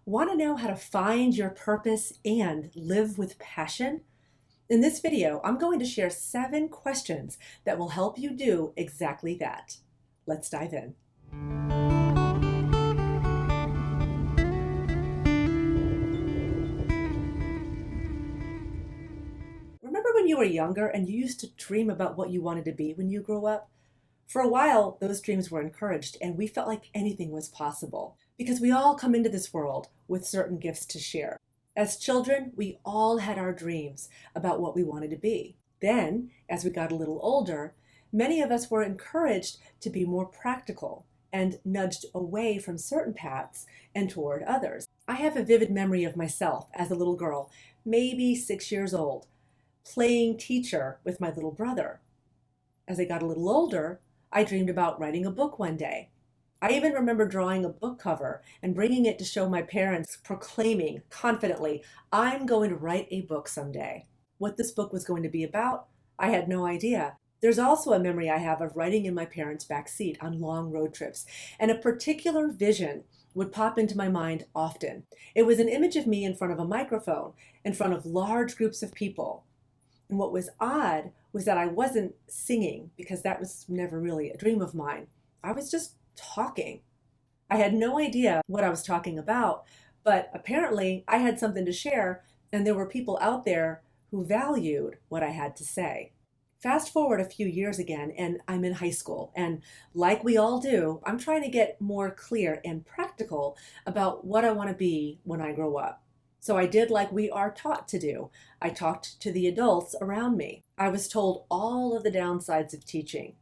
Want to know how to find your purpose and live with passion? In this video, I'm going to share 7 questions that will help you do exactly that. Let's dive in. Remember when you were younger and you used to dream about what you wanted to be when you grew up? For a while, those dreams were encouraged and we felt like anything was possible because we all come into this world with certain gifts to share. As children, we all had our dreams about what we wanted to be. Then, as we got a little older, many of us were encouraged to be more practical and nudged away from certain paths and toward others. I have a vivid memory of myself as a little girl, maybe 6 years old, playing teacher with my little brother. As I got a little older, I dreamed about writing a book one day. I even remember drawing a book cover and bringing it to show my parents, proclaiming confidently, "I'm going to write a book someday." What this book was going to be about, I had no idea. There's also a memory I have of riding in my parents' back seat on long road trips, and a particular vision would pop into my mind often. It was an image of me in front of a microphone, in front of large groups of people. And what was odd was that I wasn't singing because that was never really a dream of mine. I was just talking. I had no idea what I was talking about, but apparently I had something to share and there were people out there who valued what I had to say. Fast forward a few years again, and I'm in high school. And like we all do, I'm trying to get more clear and practical about what I want to be when I grow up. So I did like we are taught to do. I talked to the adults around me. I was told all of the downsides of teaching.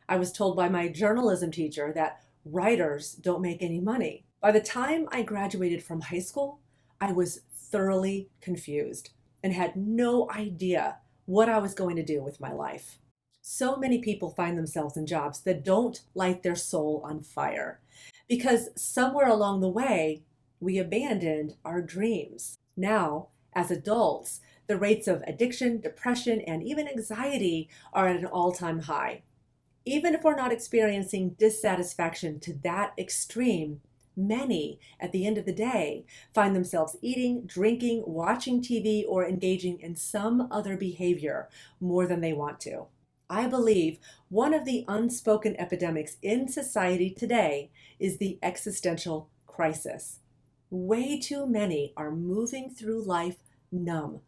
I was told by my journalism teacher that writers don't make any money. By the time I graduated from high school, I was thoroughly confused and had no idea what I was going to do with my life. So many people find themselves in jobs that don't light their soul on fire because somewhere along the way, we abandoned our dreams. Now, as adults, the rates of addiction, depression, and even anxiety are at an all-time high. Even if we're not experiencing dissatisfaction to that extreme, many, at the end of the day, find themselves eating, drinking, watching TV, or engaging in some other behavior more than they want to. I believe one of the unspoken epidemics in society today is the existential crisis. Way too many are moving through life numb,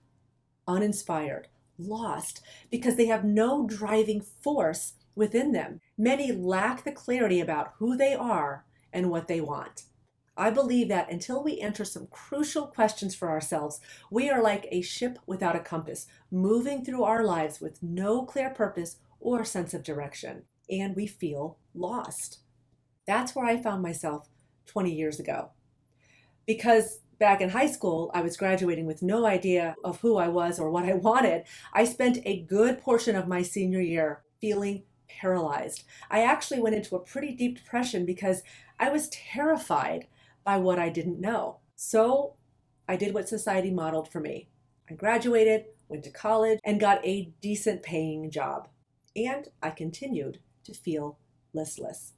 uninspired, lost, because they have no driving force within them. Many lack the clarity about who they are and what they want. I believe that until we answer some crucial questions for ourselves, we are like a ship without a compass, moving through our lives with no clear purpose or sense of direction, and we feel lost. That's where I found myself 20 years ago. Because back in high school, I was graduating with no idea of who I was or what I wanted. I spent a good portion of my senior year feeling paralyzed. I actually went into a pretty deep depression because I was terrified by what I didn't know. So I did what society modeled for me. I graduated, went to college, and got a decent paying job. And I continued to feel listless.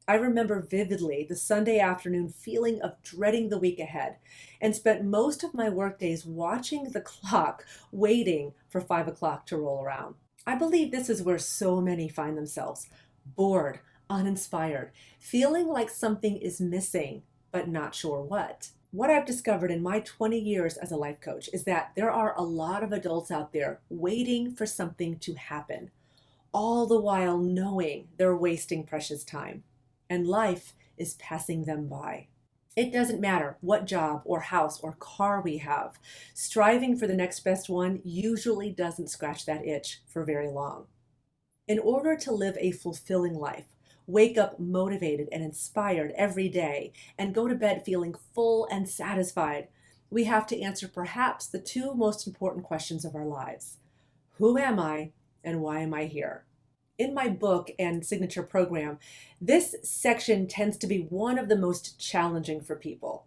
I remember vividly the Sunday afternoon feeling of dreading the week ahead and spent most of my workdays watching the clock, waiting for 5 o'clock to roll around. I believe this is where so many find themselves, bored, uninspired, feeling like something is missing, but not sure what. What I've discovered in my 20 years as a life coach is that there are a lot of adults out there waiting for something to happen, all the while knowing they're wasting precious time. And life is passing them by. It doesn't matter what job or house or car we have. Striving for the next best one usually doesn't scratch that itch for very long. In order to live a fulfilling life, wake up motivated and inspired every day, and go to bed feeling full and satisfied, we have to answer perhaps the 2 most important questions of our lives. Who am I and why am I here? In my book and signature program, this section tends to be one of the most challenging for people.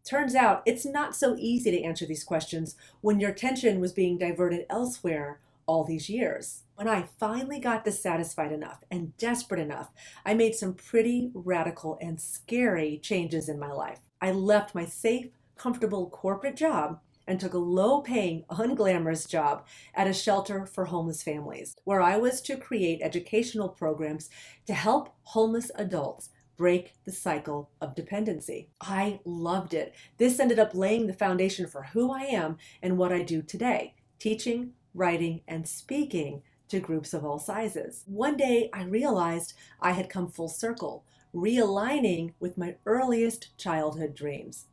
Turns out it's not so easy to answer these questions when your attention was being diverted elsewhere all these years. When I finally got dissatisfied enough and desperate enough, I made some pretty radical and scary changes in my life. I left my safe, comfortable corporate job and took a low-paying, unglamorous job at a shelter for homeless families, where I was to create educational programs to help homeless adults break the cycle of dependency. I loved it. This ended up laying the foundation for who I am and what I do today, teaching, writing, and speaking to groups of all sizes. One day I realized I had come full circle, realigning with my earliest childhood dreams.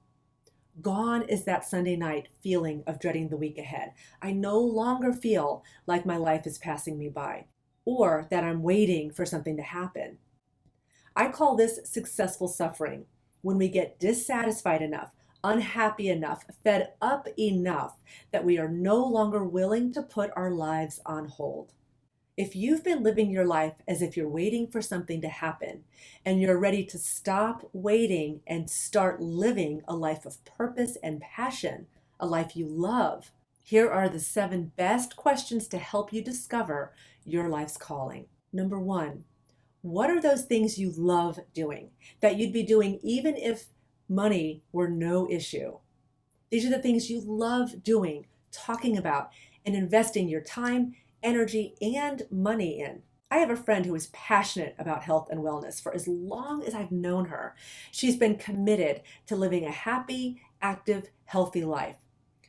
Gone is that Sunday night feeling of dreading the week ahead. I no longer feel like my life is passing me by or that I'm waiting for something to happen. I call this successful suffering, when we get dissatisfied enough, unhappy enough, fed up enough that we are no longer willing to put our lives on hold. If you've been living your life as if you're waiting for something to happen and you're ready to stop waiting and start living a life of purpose and passion, a life you love, here are the 7 best questions to help you discover your life's calling. Number 1, what are those things you love doing that you'd be doing even if money were no issue? These are the things you love doing, talking about, and investing your time, energy, and money in. I have a friend who is passionate about health and wellness for as long as I've known her. She's been committed to living a happy, active, healthy life.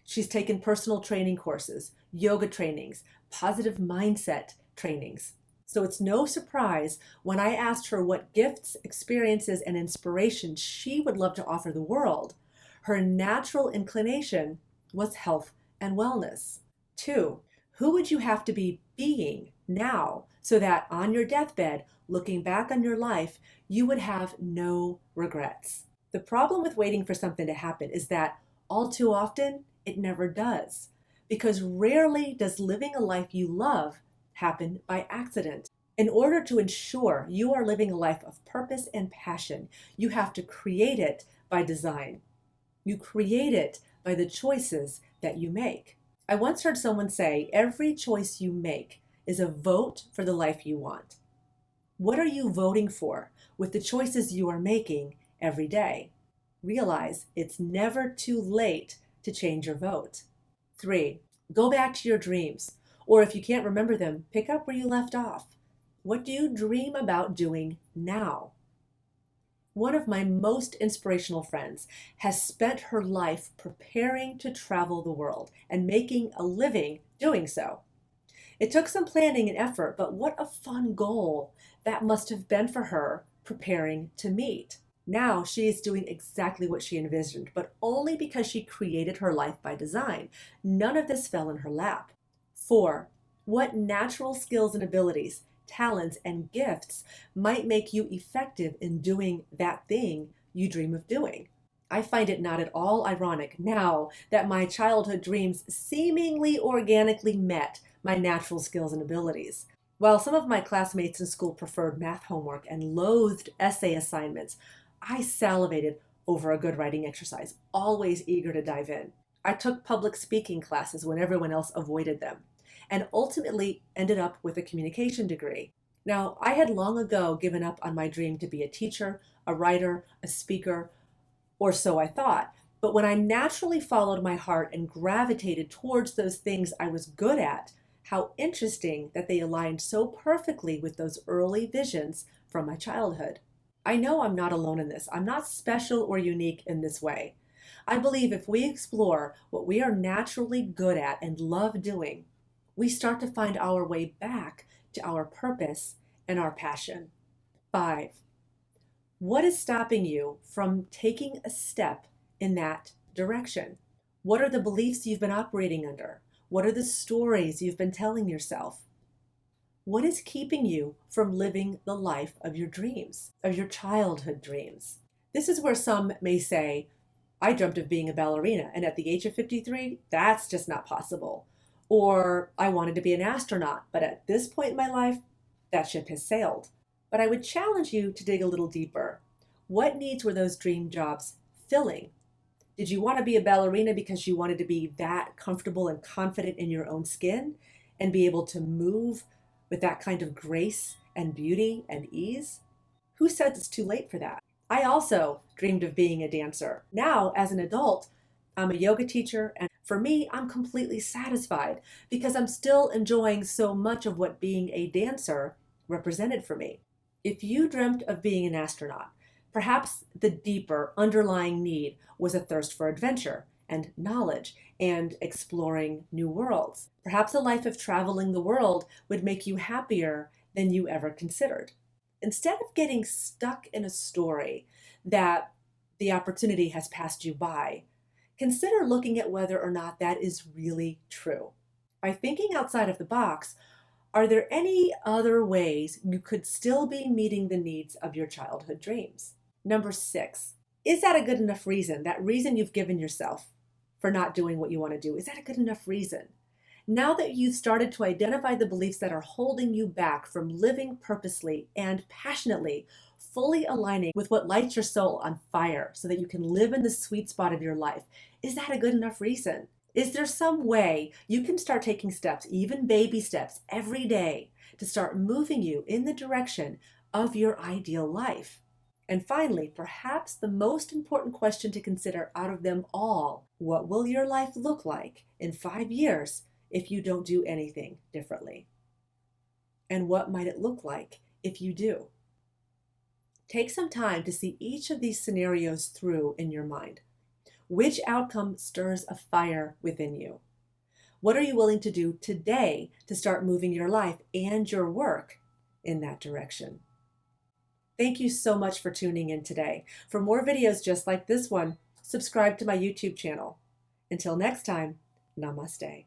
She's taken personal training courses, yoga trainings, positive mindset trainings. So it's no surprise when I asked her what gifts, experiences, and inspiration she would love to offer the world. Her natural inclination was health and wellness. 2, who would you have to be being now so that on your deathbed, looking back on your life, you would have no regrets? The problem with waiting for something to happen is that all too often it never does, because rarely does living a life you love happen by accident. In order to ensure you are living a life of purpose and passion, you have to create it by design. You create it by the choices that you make. I once heard someone say, every choice you make is a vote for the life you want. What are you voting for with the choices you are making every day? Realize it's never too late to change your vote. 3, go back to your dreams, or if you can't remember them, pick up where you left off. What do you dream about doing now? One of my most inspirational friends has spent her life preparing to travel the world and making a living doing so. It took some planning and effort, but what a fun goal that must have been for her preparing to meet. Now she is doing exactly what she envisioned, but only because she created her life by design. None of this fell in her lap. 4, what natural skills and abilities, talents, and gifts might make you effective in doing that thing you dream of doing? I find it not at all ironic now that my childhood dreams seemingly organically met my natural skills and abilities. While some of my classmates in school preferred math homework and loathed essay assignments, I salivated over a good writing exercise, always eager to dive in. I took public speaking classes when everyone else avoided them, and ultimately ended up with a communication degree. Now, I had long ago given up on my dream to be a teacher, a writer, a speaker, or so I thought. But when I naturally followed my heart and gravitated towards those things I was good at, how interesting that they aligned so perfectly with those early visions from my childhood. I know I'm not alone in this. I'm not special or unique in this way. I believe if we explore what we are naturally good at and love doing, we start to find our way back to our purpose and our passion. 5, what is stopping you from taking a step in that direction? What are the beliefs you've been operating under? What are the stories you've been telling yourself? What is keeping you from living the life of your dreams, of your childhood dreams? This is where some may say, I dreamt of being a ballerina, and at the age of 53, that's just not possible. Or I wanted to be an astronaut, but at this point in my life, that ship has sailed. But I would challenge you to dig a little deeper. What needs were those dream jobs filling? Did you want to be a ballerina because you wanted to be that comfortable and confident in your own skin and be able to move with that kind of grace and beauty and ease? Who said it's too late for that? I also dreamed of being a dancer. Now, as an adult, I'm a yoga teacher, and for me, I'm completely satisfied because I'm still enjoying so much of what being a dancer represented for me. If you dreamt of being an astronaut, perhaps the deeper underlying need was a thirst for adventure and knowledge and exploring new worlds. Perhaps a life of traveling the world would make you happier than you ever considered. Instead of getting stuck in a story that the opportunity has passed you by, consider looking at whether or not that is really true. By thinking outside of the box, are there any other ways you could still be meeting the needs of your childhood dreams? Number 6, is that a good enough reason? That reason you've given yourself for not doing what you want to do, is that a good enough reason? Now that you've started to identify the beliefs that are holding you back from living purposely and passionately, fully aligning with what lights your soul on fire so that you can live in the sweet spot of your life, is that a good enough reason? Is there some way you can start taking steps, even baby steps, every day to start moving you in the direction of your ideal life? And finally, perhaps the most important question to consider out of them all, what will your life look like in 5 years if you don't do anything differently? And what might it look like if you do? Take some time to see each of these scenarios through in your mind. Which outcome stirs a fire within you? What are you willing to do today to start moving your life and your work in that direction? Thank you so much for tuning in today. For more videos just like this one, subscribe to my YouTube channel. Until next time, namaste.